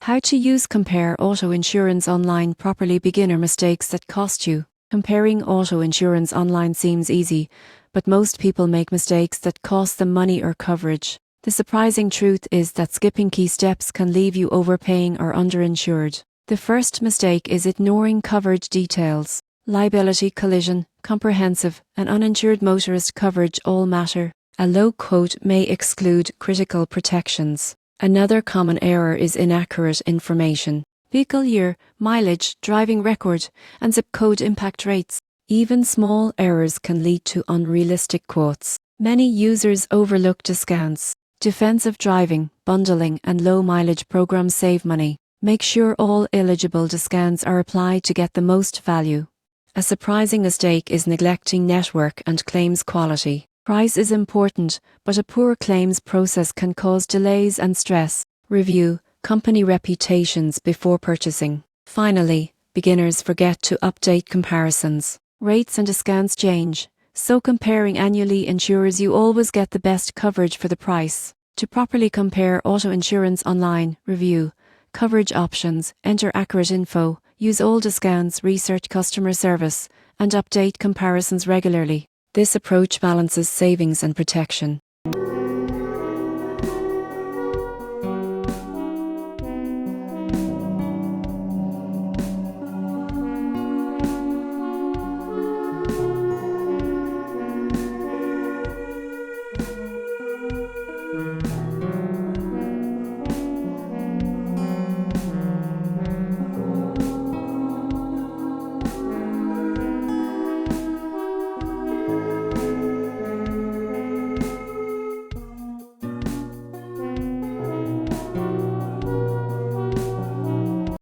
How to use Compare Auto Insurance Online properly. Beginner mistakes that cost you. Comparing auto insurance online seems easy, but most people make mistakes that cost them money or coverage. The surprising truth is that skipping key steps can leave you overpaying or underinsured. The first mistake is ignoring coverage details. Liability, collision, comprehensive, and uninsured motorist coverage all matter. A low quote may exclude critical protections. Another common error is inaccurate information. Vehicle year, mileage, driving record, and zip code impact rates. Even small errors can lead to unrealistic quotes. Many users overlook discounts. Defensive driving, bundling, and low mileage programs save money. Make sure all eligible discounts are applied to get the most value. A surprising mistake is neglecting network and claims quality. Price is important, but a poor claims process can cause delays and stress. Review company reputations before purchasing. Finally, beginners forget to update comparisons. Rates and discounts change, so comparing annually ensures you always get the best coverage for the price. To properly compare auto insurance online, review coverage options, enter accurate info, use all discounts, research customer service, and update comparisons regularly. This approach balances savings and protection.